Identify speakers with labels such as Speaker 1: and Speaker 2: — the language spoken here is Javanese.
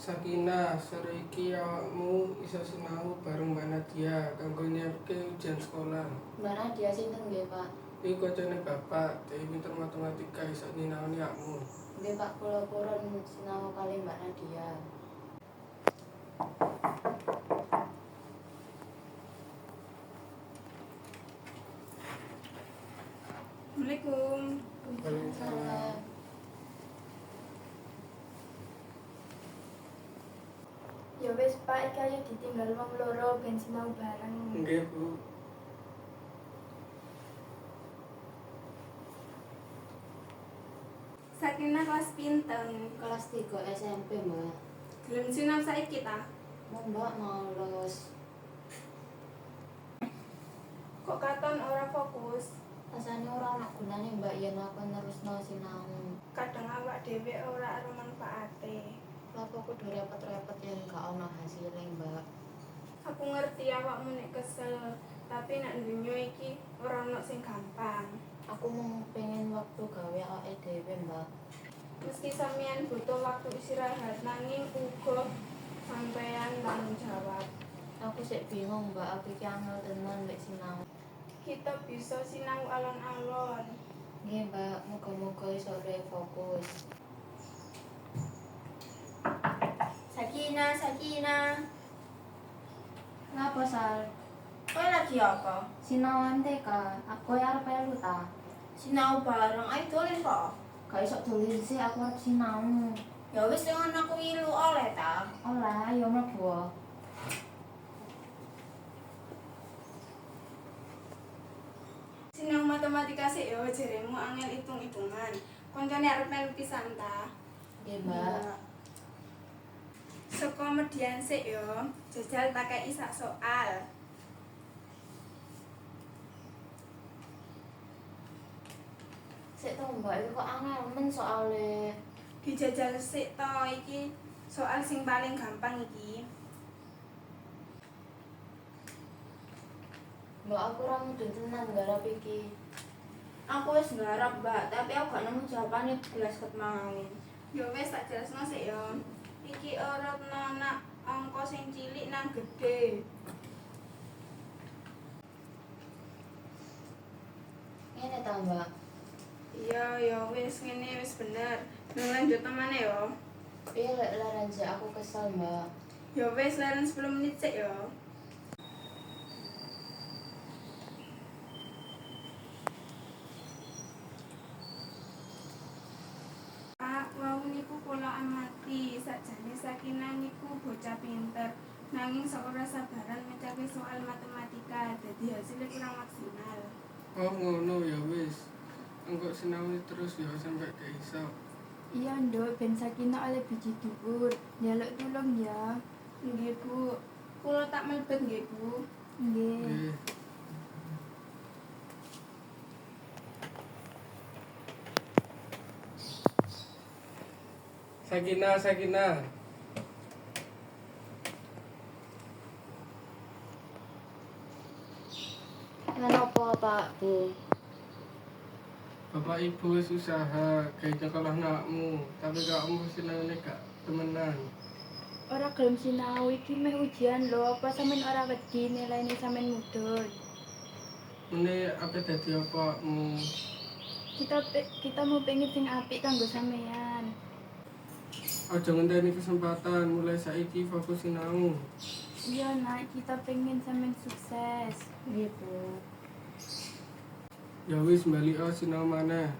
Speaker 1: Sakinah, sore iki awakmu iso sinau bareng Mbak Nadia kanggo nyiapke ujian sekolah.
Speaker 2: Mbak Nadia sinten nggih, Pak?
Speaker 1: Iki kancane bapak, dhewe pinter matematika iso nyinaoni awakmu.
Speaker 2: Nggih, Pak, kula purun sinau kali Mbak Nadia.
Speaker 3: Assalamualaikum.
Speaker 2: Waalaikumsalam.
Speaker 3: Ya wis Pak, iki ayo ditinggal wong loro ben sinau bareng.
Speaker 1: Nggih, Bu.
Speaker 3: Sakinah kelas pinten?
Speaker 2: Kelas 3 SMP, Mbak.
Speaker 3: Gelem sinau saiki ta?
Speaker 2: Mau Mbak males.
Speaker 3: Kok katon ora fokus?
Speaker 2: Rasane ora ana gunane, Mbak, yen aku nerusno sinau.
Speaker 3: Kadang awak dhewe ora aro manfaate.
Speaker 2: Lapo kudu repot-repot yen gak ana hasile, Mbak.
Speaker 3: Aku ngerti awakmu nek kesel, tapi nek dunyo iki ora ono sing gampang.
Speaker 2: Aku mau pengen waktu gawe awake dhewe, Mbak.
Speaker 3: Meski sampeyan butuh waktu istirahat, nanging uga sampeyan tanggung jawab.
Speaker 2: Aku sik bingung, Mbak, aku iki angel tenan lek sinau.
Speaker 3: Kita bisa sinau alon-alon.
Speaker 2: Nggih, Mbak, muga-muga iso fokus.
Speaker 4: Sakinah.
Speaker 2: Ngapa, Sal?
Speaker 4: Kowe lagi apa?
Speaker 2: Sinauan TK, aku arep melu ta.
Speaker 4: Sinau bareng, ayo dolen kok.
Speaker 2: Gak iso dolen sih, aku arep sinau.
Speaker 4: Ya wis dengan aku ilu oleh ta.
Speaker 2: Oleh, ayo mlebu.
Speaker 3: Sinau matematika sik yo jeremu angel hitung-hitungan. Koncone arep melu pisan ta?
Speaker 2: Nggih, Mbak.
Speaker 3: Saka median sik yo, jajal tak kei sak soal.
Speaker 2: Sik to, Mbak, iki kok angel men soale.
Speaker 3: Dijajal sik to iki soal sing paling gampang iki.
Speaker 2: Mbak, aku ora mudeng tenan garap iki.
Speaker 4: Aku wis nggarap, Mbak, tapi aku gak nemu jawabane belas ket mau.
Speaker 3: Yo wis tak jelasno sik yo. Iki urutno nak angka sing cilik nang gedhe.
Speaker 2: Ngene ta, Mbak?
Speaker 3: Iya, ya wis ngene wis bener. Nang lanjut maneh yo.
Speaker 2: Iya, lek leren sik aku kesel, Mbak.
Speaker 3: Ya wis leren 10 menit sik yo. Pak, wau niku kula amati, sakjane Sakinah niku bocah pinter, nanging seorang sabaran mecapai soal matematika, dadi hasilnya kurang maksimal.
Speaker 1: Oh ngono ya wis. Engko sinau terus ya sampai ke iso.
Speaker 5: Iya nduk, ben Sakinah oleh biji dhuwur. Njaluk tulung ya.
Speaker 3: Nggih, Bu. Kula tak melebet nggih, Bu.
Speaker 5: Nggih.
Speaker 1: Nggih. Sakinah.
Speaker 2: Kenapa, Pak, Bu?
Speaker 1: Bapak ibu wis usaha gawe nyekolah anakmu, tapi kamu sinaune gak temenan.
Speaker 5: Ora gelem sinau iki meh ujian lho, apa sampean ora wedi nilaine sampean mudhun.
Speaker 1: Mene apa dadi apakmu?
Speaker 5: Kita mau pengen sing apik kanggo sampean.
Speaker 1: Aja ngenteni kesempatan, mulai saiki fokus sinau.
Speaker 5: Iya nak, kita pengen sampean sukses.
Speaker 2: Nggih, Bu.
Speaker 1: Ya wis balik sinau maneh.